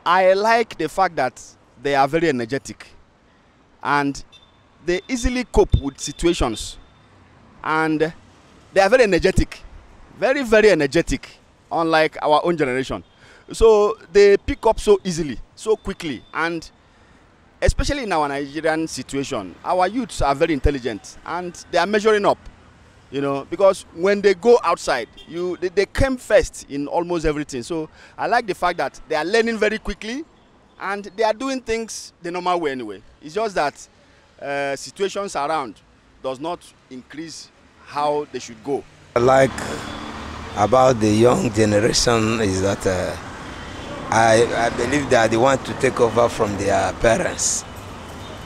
I like the fact that they are very energetic and they easily cope with situations, and they are very energetic, very, very energetic, unlike our own generation. So they pick up so easily, so quickly, and especially in our Nigerian situation, our youths are very intelligent and they are measuring up, you know, because when they go outside, they came first in almost everything. So I like the fact that they are learning very quickly and they are doing things the normal way anyway. It's just that situations around does not increase how they should go. I like about the young generation is that I believe that they want to take over from their parents,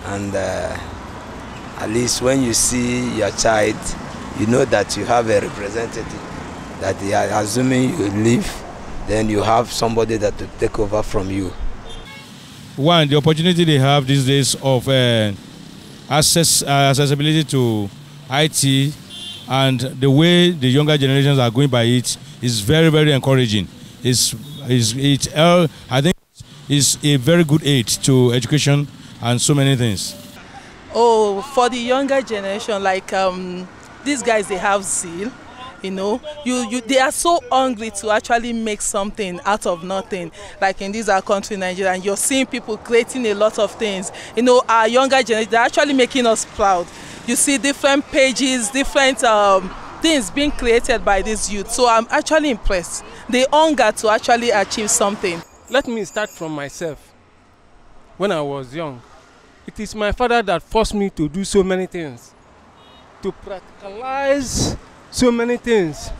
and at least when you see your child, you know that you have a representative, that they are assuming you leave, then you have somebody that will take over from you. One, the opportunity they have these days of accessibility to IT and the way the younger generations are going by it is very, very encouraging. I think it's a very good aid to education and so many things. Oh, for the younger generation, like these guys, they have zeal. You know, they are so hungry to actually make something out of nothing. Like in this our country, Nigeria, and you're seeing people creating a lot of things. You know, our younger generation, they're actually making us proud. You see different pages, different things being created by this youth. So I'm actually impressed. They hunger to actually achieve something. Let me start from myself. When I was young, it is my father that forced me to do so many things, to practicalize so many things.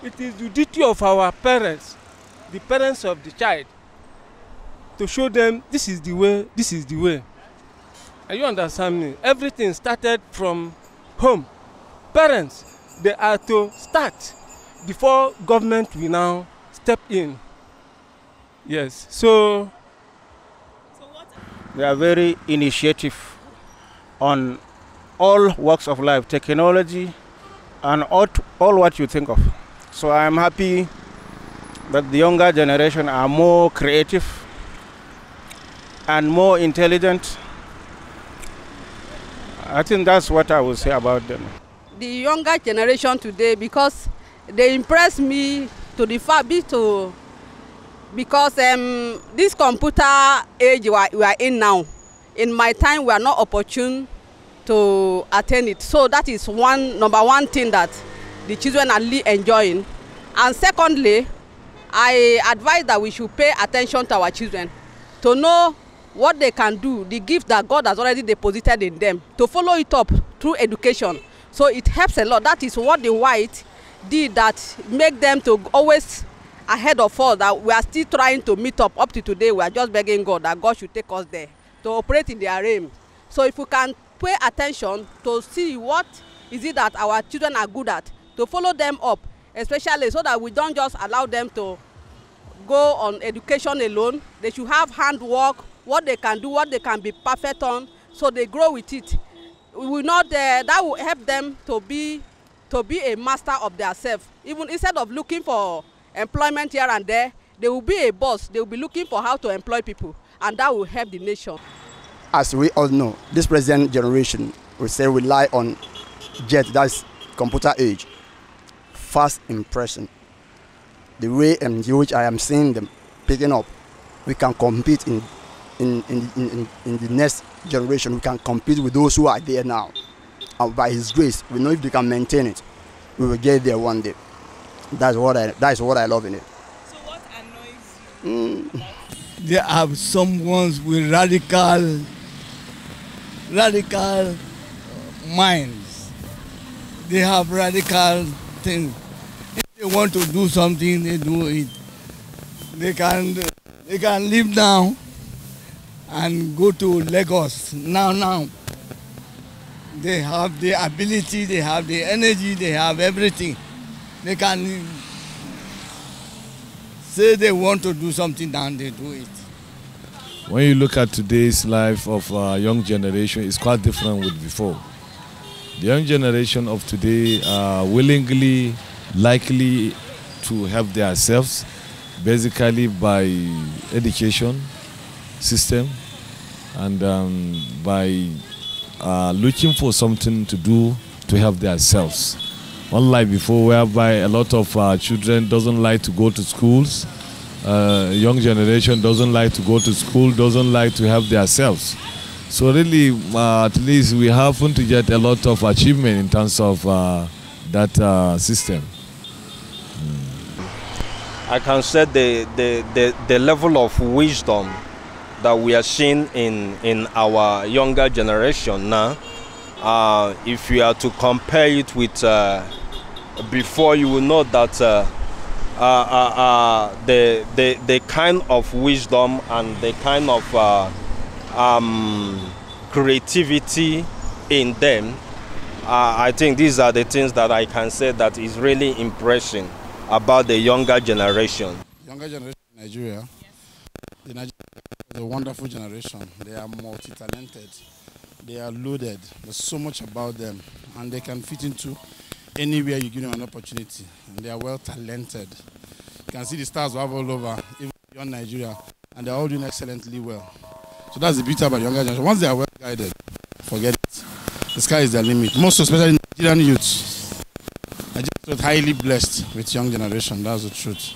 It is the duty of our parents, the parents of the child, to show them this is the way, this is the way. Are you understand me? Everything started from home. Parents, they are to start before government will now step in. Yes, so they are very initiative on all walks of life, technology, and all what you think of. So I am happy that the younger generation are more creative and more intelligent. I think that's what I would say about them. The younger generation today, because they impress me to the far bit to, because this computer age we are in now, in my time we are not opportune to attain it. So that is number one thing that the children are really enjoying. And secondly, I advise that we should pay attention to our children to know what they can do, the gift that God has already deposited in them, to follow it up through education. So it helps a lot. That is what the white did that make them to always ahead of us, that we are still trying to meet up to today. We are just begging God that God should take us there to operate in their realm. So if we can pay attention to see what is it that our children are good at, to follow them up, especially so that we don't just allow them to go on education alone. They should have handwork, what they can do, what they can be perfect on, so they grow with it. We will not, that will help them to be a master of themselves. Even instead of looking for employment here and there, they will be a boss. They will be looking for how to employ people, and that will help the nation. As we all know, this present generation, we say, rely on JET, that's computer age, fast impression. The way in which I am seeing them picking up, we can compete in the next generation. We can compete with those who are there now. And by His grace, we know if they can maintain it, we will get there one day. That's what I love in it. So what annoys you? They have some ones with radical minds. They have radical things. If they want to do something, they do it. They can leave now and go to Lagos now. They have the ability, they have the energy, they have everything. They can say they want to do something now, they do it. When you look at today's life of young generation, it's quite different with before. The young generation of today are willingly, likely to help themselves. basically by education system and by looking for something to do to help themselves. Unlike before, whereby a lot of children doesn't like to go to schools, young generation doesn't like to go to school, doesn't like to help themselves. So really, at least we happen to get a lot of achievement in terms of that system. I can say the level of wisdom that we are seeing in our younger generation now, if you are to compare it with before, you will know that the kind of wisdom and the kind of creativity in them, I think these are the things that I can say that is really impressing about the younger generation. Younger generation in Nigeria, the Nigeria is a wonderful generation. They are multi-talented. They are loaded. There's so much about them, and they can fit into anywhere you give them an opportunity. And they are well talented. You can see the stars we have all over, even beyond Nigeria, and they're all doing excellently well. So that's the beauty about younger generation. Once they are well guided, forget it. The sky is their limit. Most especially Nigerian youths. Nigeria is highly blessed with young generation. That's the truth.